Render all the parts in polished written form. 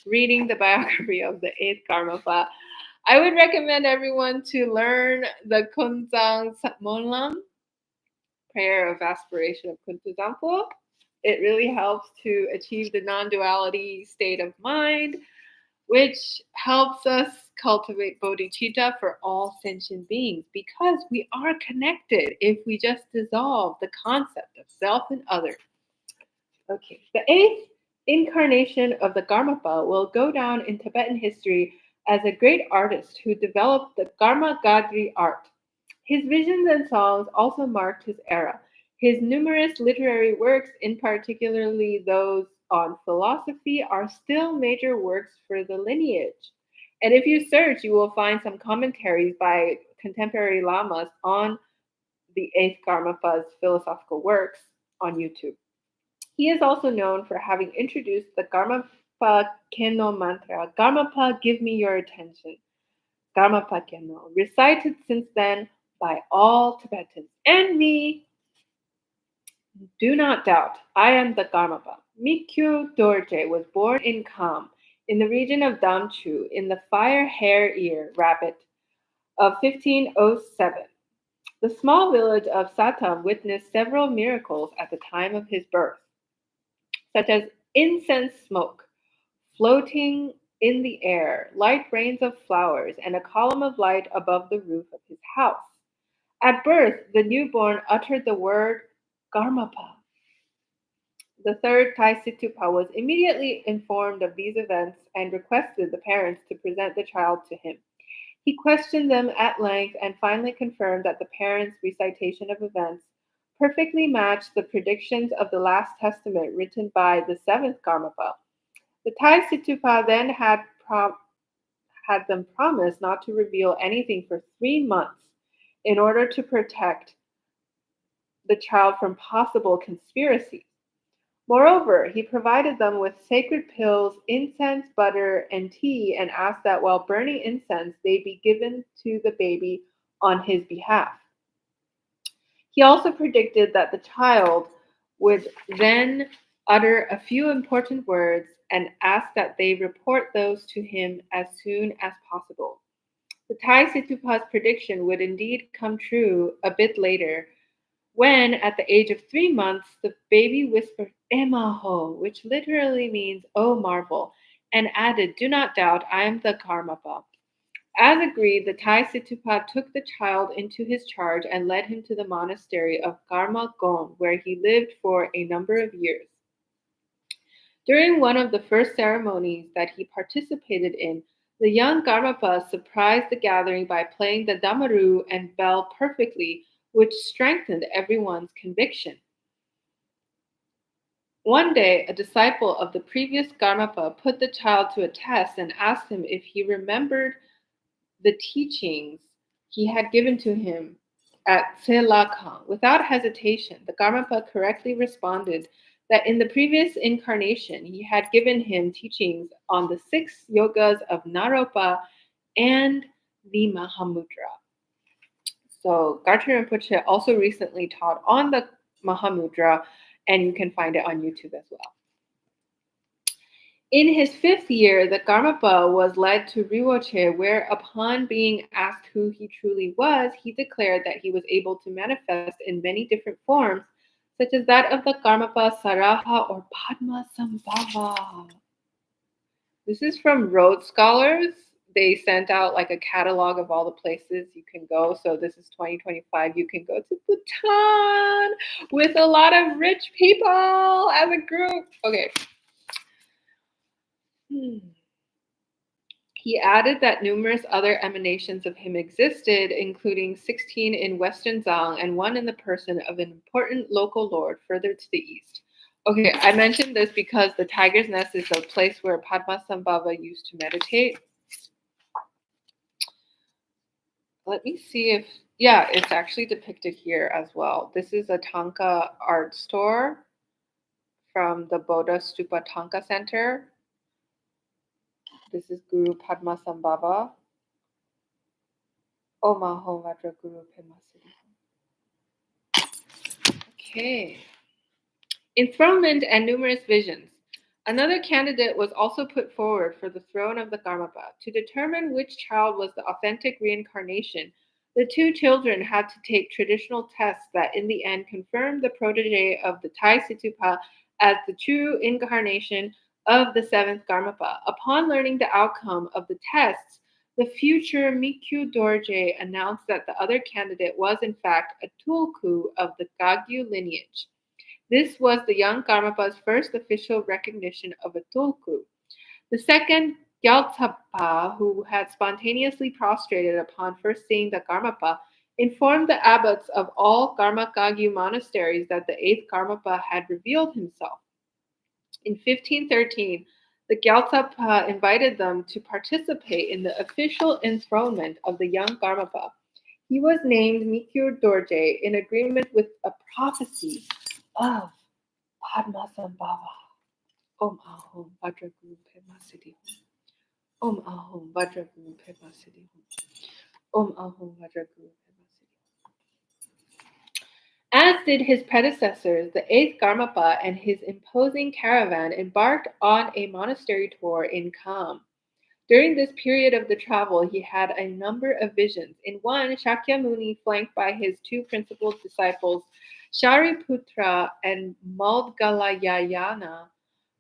reading the biography of the 8th Karmapa, I would recommend everyone to learn the Kunzang Monlam, prayer of aspiration of Kuntuzampo. It really helps to achieve the non-duality state of mind, which helps us cultivate bodhicitta for all sentient beings, because we are connected if we just dissolve the concept of self and other. Okay, the 8th incarnation of the Karmapa will go down in Tibetan history as a great artist who developed the Karma Gadri art. His visions and songs also marked his era. His numerous literary works, in particularly those on philosophy, are still major works for the lineage. And if you search, you will find some commentaries by contemporary lamas on the 8th Karmapa's philosophical works on YouTube. He is also known for having introduced the Karmapa Keno mantra, Karmapa, give me your attention. Karmapa Keno, recited since then by all Tibetans. And me, do not doubt, I am the Karmapa. Mikyo Dorje was born in Kham, in the region of Damchu, in the fire hare ear rabbit of 1507. The small village of Satam witnessed several miracles at the time of his birth, such as incense smoke floating in the air, light rains of flowers, and a column of light above the roof of his house. At birth, the newborn uttered the word Karmapa. The third Thai Situpa was immediately informed of these events and requested the parents to present the child to him. He questioned them at length and finally confirmed that the parents' recitation of events perfectly matched the predictions of the Last Testament written by the 7th Karmapa. The Thai Situpa then had them promise not to reveal anything for 3 months in order to protect the child from possible conspiracies. Moreover, he provided them with sacred pills, incense, butter, and tea, and asked that while burning incense, they be given to the baby on his behalf. He also predicted that the child would then utter a few important words and asked that they report those to him as soon as possible. The Thai Situpa's prediction would indeed come true a bit later, when, at the age of 3 months, the baby whispered Emaho, which literally means, oh marvel, and added, do not doubt, I am the Karmapa. As agreed, the Thai Situpa took the child into his charge and led him to the monastery of Karma Gon, where he lived for a number of years. During one of the first ceremonies that he participated in, the young Karmapa surprised the gathering by playing the damaru and bell perfectly, which strengthened everyone's conviction. One day, a disciple of the previous Karmapa put the child to a test and asked him if he remembered the teachings he had given to him at Tselakang. Without hesitation, the Karmapa correctly responded that in the previous incarnation he had given him teachings on the 6 yogas of Naropa and the Mahamudra. So Garchen Rinpoche also recently taught on the Mahamudra, and you can find it on YouTube as well. In his 5th year, the Karmapa was led to Rinpoche, where upon being asked who he truly was, he declared that he was able to manifest in many different forms, such as that of the Karmapa Saraha or Padma Sambhava. This is from Rhodes Scholars. They sent out like a catalog of all the places you can go. So this is 2025. You can go to Bhutan with a lot of rich people as a group. Okay. He added that numerous other emanations of him existed, including 16 in Western Zhang and one in the person of an important local lord further to the east. Okay, I mentioned this because the Tiger's Nest is a place where Padmasambhava used to meditate. Let me see if, yeah, it's actually depicted here as well. This is a Thanka art store from the Bodha Stupa Thanka Center. This is Guru Padmasambhava. Omaho Vajra Guru Pemasiri. Okay. Enthronement and numerous visions. Another candidate was also put forward for the throne of the Karmapa. To determine which child was the authentic reincarnation, the two children had to take traditional tests that in the end confirmed the protege of the Tai Situpa as the true incarnation of the seventh Karmapa. Upon learning the outcome of the tests, the future Mikyo Dorje announced that the other candidate was in fact a Tulku of the Kagyu lineage. This was the young Karmapa's first official recognition of a Tulku. The second, Gyaltsapa, who had spontaneously prostrated upon first seeing the Karmapa, informed the abbots of all Karmakagyu monasteries that the eighth Karmapa had revealed himself. In 1513, the Gyaltsapa invited them to participate in the official enthronement of the young Karmapa. He was named Mikyo Dorje in agreement with a prophecy of Padmasambhava. Om Ahom Vajraguru Pema Siddhi. Om Ahom Vajraguru Pema Siddhi. Om Ahom Vajraguru Pema Siddhi. As did his predecessors, the eighth Karmapa and his imposing caravan embarked on a monastery tour in Kham. During this period of the travel, he had a number of visions. In one, Shakyamuni, flanked by his two principal disciples, Shariputra and Maudgalayayana,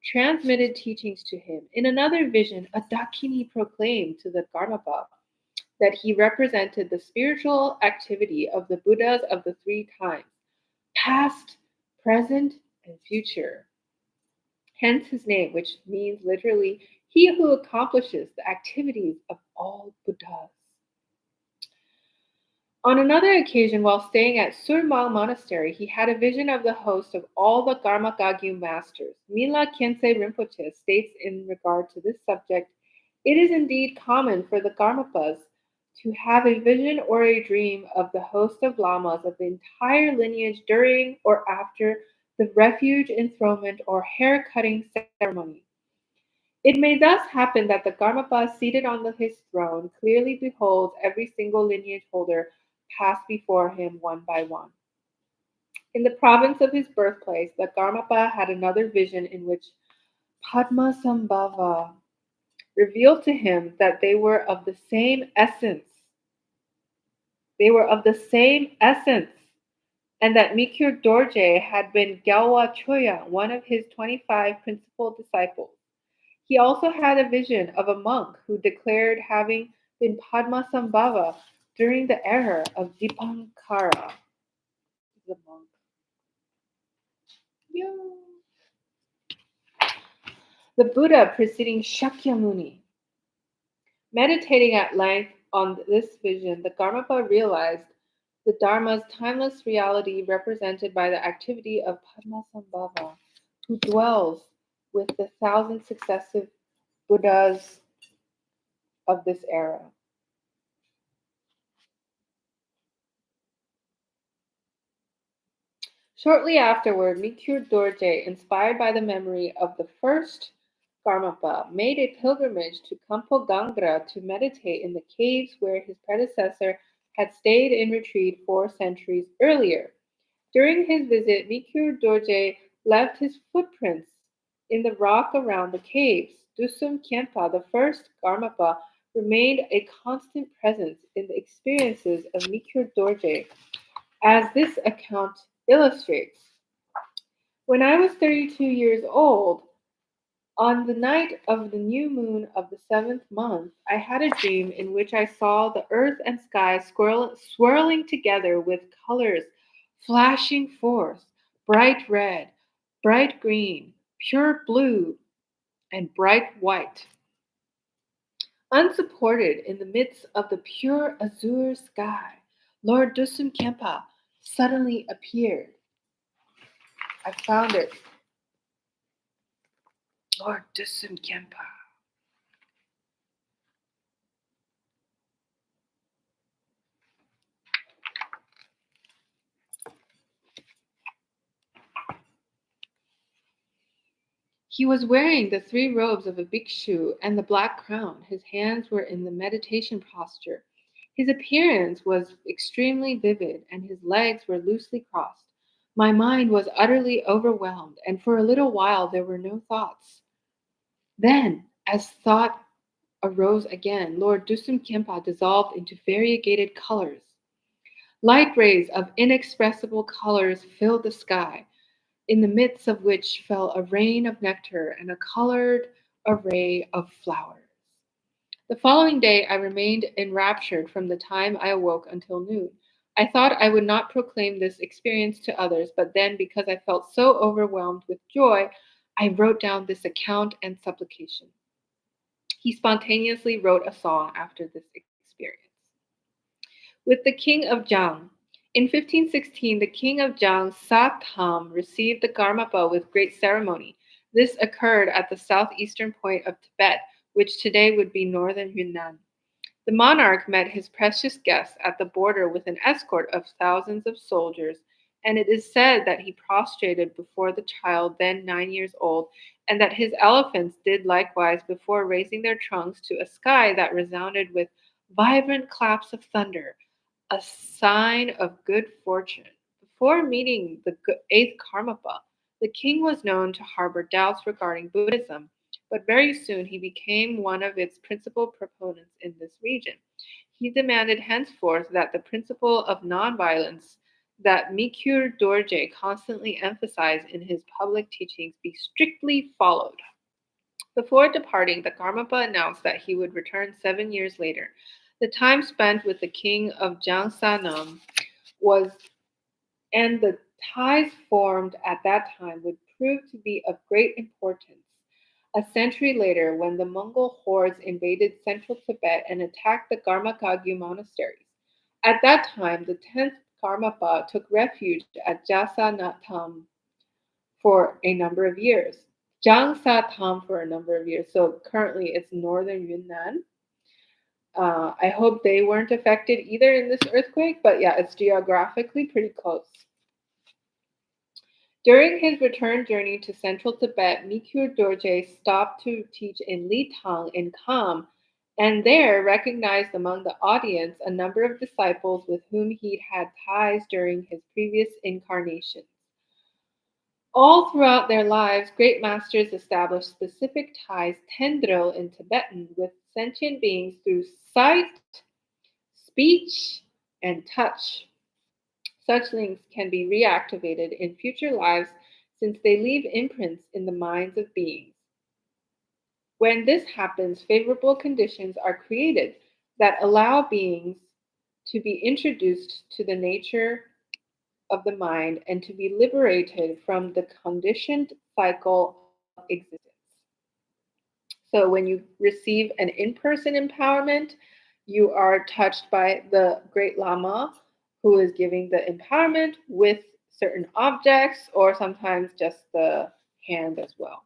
transmitted teachings to him. In another vision, a Dakini proclaimed to the Karmapa that he represented the spiritual activity of the Buddhas of the three times, past, present, and future. Hence his name, which means literally, he who accomplishes the activities of all Buddhas. On another occasion, while staying at Surmal Monastery, he had a vision of the host of all the Karmakagyu masters. Mila Khyentse Rinpoche states in regard to this subject, it is indeed common for the Karmapas to have a vision or a dream of the host of lamas of the entire lineage during or after the refuge enthronement or hair cutting ceremony. It may thus happen that the Karmapa seated on his throne clearly beholds every single lineage holder pass before him one by one. In the province of his birthplace, the Karmapa had another vision in which Padmasambhava revealed to him that they were of the same essence. They were of the same essence, and that Mikyo Dorje had been Gyalwa Choya, one of his 25 principal disciples. He also had a vision of a monk who declared having been Padmasambhava during the era of Dipankara. The monk. The Buddha preceding Shakyamuni. Meditating at length on this vision, the Karmapa realized the Dharma's timeless reality represented by the activity of Padmasambhava, who dwells with the 1,000 successive Buddhas of this era. Shortly afterward, Mikyo Dorje, inspired by the memory of the first Karmapa, made a pilgrimage to Kampo Gangra to meditate in the caves where his predecessor had stayed in retreat 4 centuries earlier. During his visit, Mikyo Dorje left his footprints in the rock around the caves. Dusum Khenpa, the first Karmapa, remained a constant presence in the experiences of Mikyo Dorje, as this account illustrates. When I was 32 years old, on the night of the new moon of the 7th month, I had a dream in which I saw the earth and sky swirling together with colors flashing forth, bright red, bright green, pure blue, and bright white. Unsupported in the midst of the pure azure sky, Lord Dusum Khenpa suddenly appeared. I found it. Lord Dusum Khenpa. He was wearing the 3 robes of a bhikshu and the black crown. His hands were in the meditation posture. His appearance was extremely vivid, and his legs were loosely crossed. My mind was utterly overwhelmed, and for a little while there were no thoughts. Then, as thought arose again, Lord Dusum Khenpa dissolved into variegated colors. Light rays of inexpressible colors filled the sky, in the midst of which fell a rain of nectar and a colored array of flowers. The following day I remained enraptured from the time I awoke until noon. I thought I would not proclaim this experience to others, but then, because I felt so overwhelmed with joy, I wrote down this account and supplication. He spontaneously wrote a song after this experience. With the king of Zhang. In 1516, the king of Zhang, Satham, received the Karmapa with great ceremony. This occurred at the southeastern point of Tibet, which today would be northern Yunnan. The monarch met his precious guest at the border with an escort of thousands of soldiers, and it is said that he prostrated before the child, then 9 years old, and that his elephants did likewise before raising their trunks to a sky that resounded with vibrant claps of thunder, a sign of good fortune. Before meeting the eighth Karmapa, the king was known to harbor doubts regarding Buddhism, but very soon he became one of its principal proponents in this region. He demanded henceforth that the principle of nonviolence that Mikyo Dorje constantly emphasized in his public teachings be strictly followed. Before departing, the Karmapa announced that he would return 7 years later. The time spent with the king of Jangsanam was, and the ties formed at that time would prove to be of great importance. A century later, when the Mongol hordes invaded central Tibet and attacked the Garmakagyu monasteries. At that time, the 10th Karmapa took refuge at Jasanatam for a number of years. Jangsa-tam for a number of years. So currently it's northern Yunnan. I hope they weren't affected either in this earthquake, but yeah, it's geographically pretty close. During his return journey to central Tibet, Mikyo Dorje stopped to teach in Litang in Kham, and there recognized among the audience a number of disciples with whom he'd had ties during his previous incarnations. All throughout their lives, great masters established specific ties, tendril in Tibetan, with sentient beings through sight, speech, and touch. Such links can be reactivated in future lives since they leave imprints in the minds of beings. When this happens, favorable conditions are created that allow beings to be introduced to the nature of the mind and to be liberated from the conditioned cycle of existence. So, when you receive an in person empowerment, you are touched by the Great Lama who is giving the empowerment with certain objects or sometimes just the hand as well.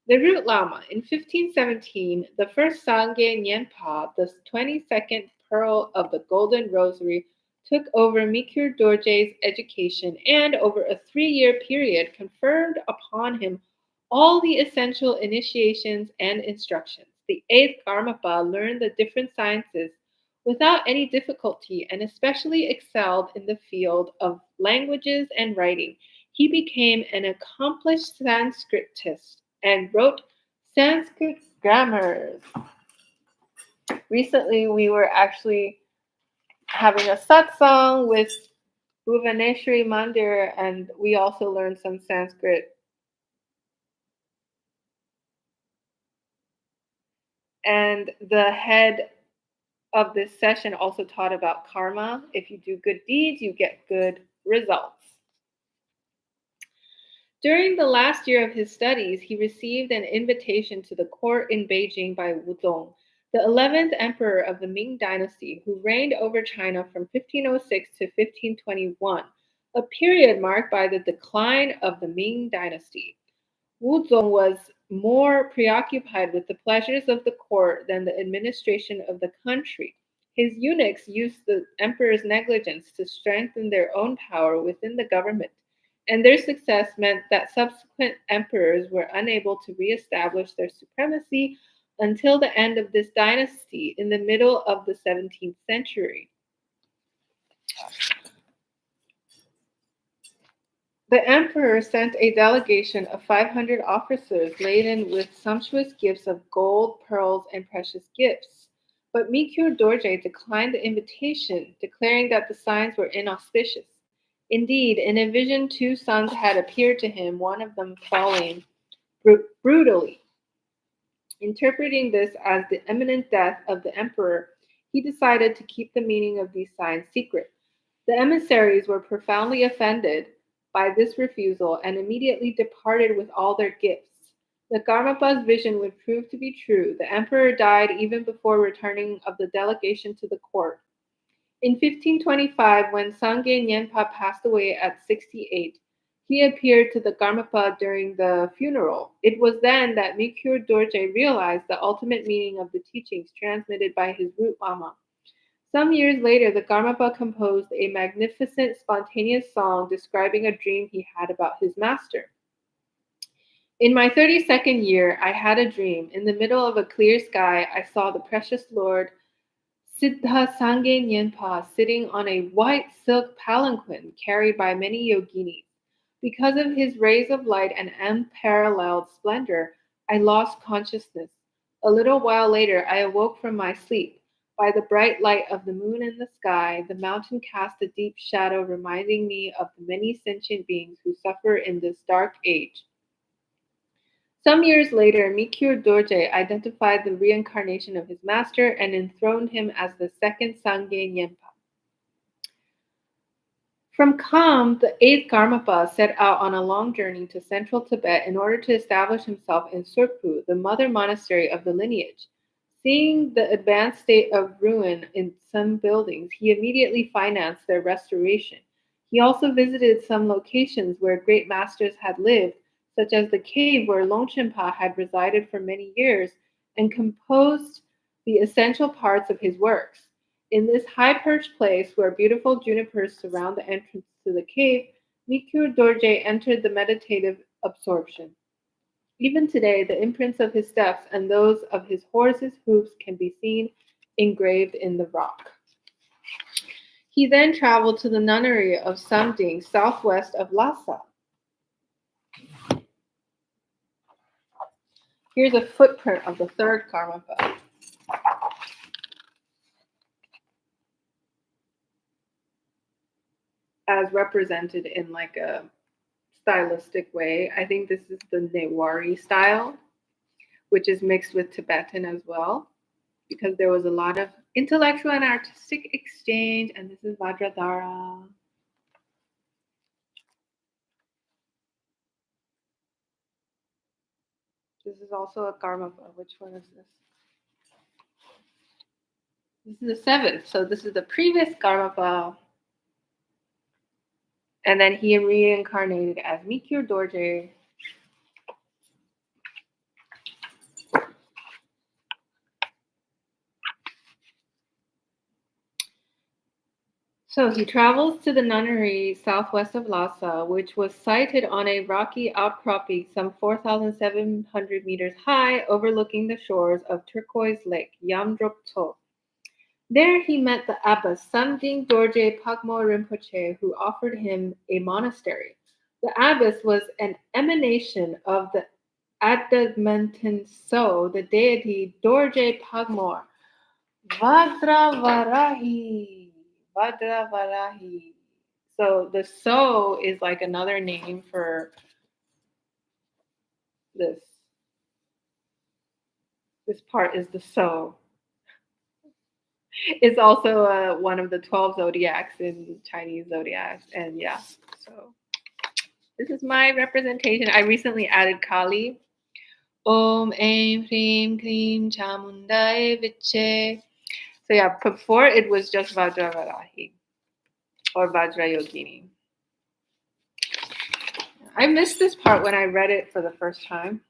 The Root Lama. In 1517, the first Sangye Nyenpa, the 22nd pearl of the Golden Rosary, took over Mikyo Dorje's education and, over a 3-year period, conferred upon him all the essential initiations and instructions. The eighth Karmapa learned the different sciences without any difficulty and especially excelled in the field of languages and writing. He became an accomplished Sanskritist and wrote Sanskrit grammars. Recently, we were actually having a satsang with Bhuvaneshwari Mandir, and we also learned some Sanskrit. And the head of this session also taught about karma. If you do good deeds, you get good results. During the last year of his studies, he received an invitation to the court in Beijing by Wuzong, the 11th emperor of the Ming dynasty, who reigned over China from 1506 to 1521, a period marked by the decline of the Ming dynasty. Wuzong was more preoccupied with the pleasures of the court than the administration of the country. His eunuchs used the emperor's negligence to strengthen their own power within the government, and their success meant that subsequent emperors were unable to reestablish their supremacy until the end of this dynasty in the middle of the 17th century. The emperor sent a delegation of 500 officers laden with sumptuous gifts of gold, pearls, and precious gifts. But Mikyo Dorje declined the invitation, declaring that the signs were inauspicious. Indeed, in a vision, two sons had appeared to him, one of them falling brutally. Interpreting this as the imminent death of the emperor, he decided to keep the meaning of these signs secret. The emissaries were profoundly offended by this refusal and immediately departed with all their gifts. The Karmapa's vision would prove to be true. The emperor died even before returning of the delegation to the court. In 1525, when Sangye Nyenpa passed away at 68, he appeared to the Karmapa during the funeral. It was then that Mikyo Dorje realized the ultimate meaning of the teachings transmitted by his root lama. Some years later, the Karmapa composed a magnificent spontaneous song describing a dream he had about his master. In my 32nd year, I had a dream. In the middle of a clear sky, I saw the precious Lord Siddha Sangye Nyenpa sitting on a white silk palanquin carried by many yoginis. Because of his rays of light and unparalleled splendor, I lost consciousness. A little while later, I awoke from my sleep. By the bright light of the moon in the sky, the mountain cast a deep shadow, reminding me of the many sentient beings who suffer in this dark age. Some years later, Mikyo Dorje identified the reincarnation of his master and enthroned him as the second Sangye Nyenpa. From Kham, the eighth Karmapa set out on a long journey to central Tibet in order to establish himself in Surpu, the mother monastery of the lineage. Seeing the advanced state of ruin in some buildings, he immediately financed their restoration. He also visited some locations where great masters had lived, such as the cave where Longchenpa had resided for many years, and composed the essential parts of his works. In this high-perched place, where beautiful junipers surround the entrance to the cave, Mikyo Dorje entered the meditative absorption. Even today, the imprints of his steps and those of his horse's hoofs can be seen engraved in the rock. He then traveled to the nunnery of Samding, southwest of Lhasa. Here's a footprint of the third Karmapa. As represented in like a stylistic way. I think this is the Newari style, which is mixed with Tibetan as well, because there was a lot of intellectual and artistic exchange, and this is Vajradhara. This is also a Karmapa. Which one is this? This is the seventh. So this is the previous Karmapa. And then he reincarnated as Mikyo Dorje. So he travels to the nunnery southwest of Lhasa, which was sited on a rocky outcropping some 4,700 meters high, overlooking the shores of Turquoise Lake, Yamdrok-to. There he met the abbess Samding Dorje Pagmo Rinpoche, who offered him a monastery. The abbess was an emanation of the adamantine So, the deity Dorje Pagmor. Vajravarahi. So the So is like another name for this. This part is the So. It's also one of the 12 zodiacs in Chinese zodiacs. And yeah, so this is my representation. I recently added Kali. Om Aim Hrim Krim Chamundai Viche. So yeah, before it was just Vajravarahi or Vajrayogini. I missed this part when I read it for the first time.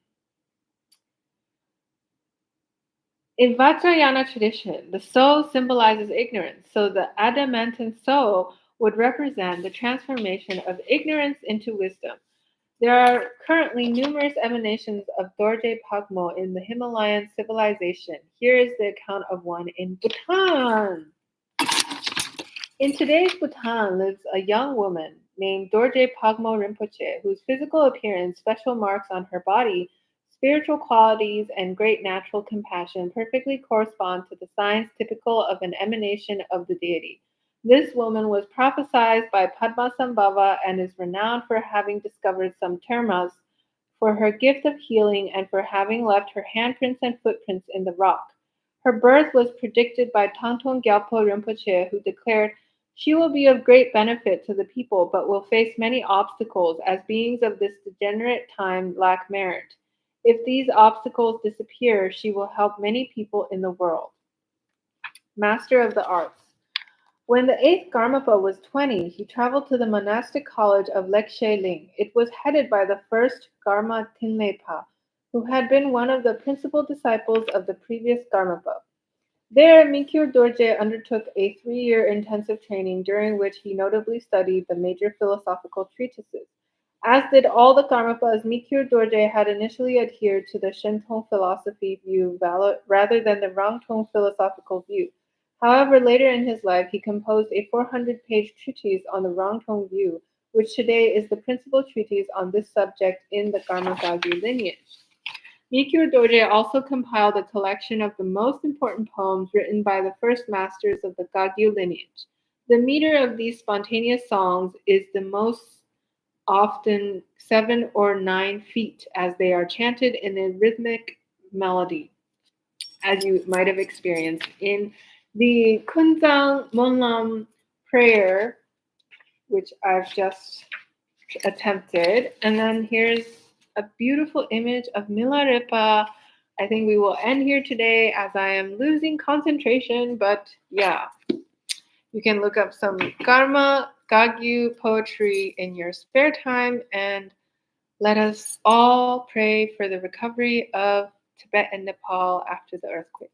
In Vajrayana tradition, the So symbolizes ignorance, so the adamantine So would represent the transformation of ignorance into wisdom. There are currently numerous emanations of Dorje Pagmo in the Himalayan civilization. Here is the account of one in Bhutan. In today's Bhutan lives a young woman named Dorje Pagmo Rinpoche, whose physical appearance, special marks on her body, spiritual qualities, and great natural compassion perfectly correspond to the signs typical of an emanation of the deity. This woman was prophesied by Padmasambhava and is renowned for having discovered some termas, for her gift of healing, and for having left her handprints and footprints in the rock. Her birth was predicted by Tangtong Gyalpo Rinpoche, who declared, "She will be of great benefit to the people, but will face many obstacles, as beings of this degenerate time lack merit. If these obstacles disappear, she will help many people in the world." Master of the Arts. When the eighth Karmapa was 20, he traveled to the monastic college of Lekshe Ling. It was headed by the first Garma Tinlepa, who had been one of the principal disciples of the previous Karmapa. There, Mikyo Dorje undertook a 3-year intensive training during which he notably studied the major philosophical treatises. As did all the Karmapas, Mikyo Dorje had initially adhered to the Shentong philosophy view rather than the Rangtong philosophical view. However, later in his life, he composed a 400-page treatise on the Rangtong view, which today is the principal treatise on this subject in the Karma Gagyu lineage. Mikyo Dorje also compiled a collection of the most important poems written by the first masters of the Gagyu lineage. The meter of these spontaneous songs is the most often 7 or 9 feet, as they are chanted in a rhythmic melody, as you might have experienced in the Kunzang Monlam prayer, which I've just attempted. And then here's a beautiful image of Milarepa. I think we will end here today as I am losing concentration, but yeah, you can look up some Karma Gagyu poetry in your spare time, and let us all pray for the recovery of Tibet and Nepal after the earthquake.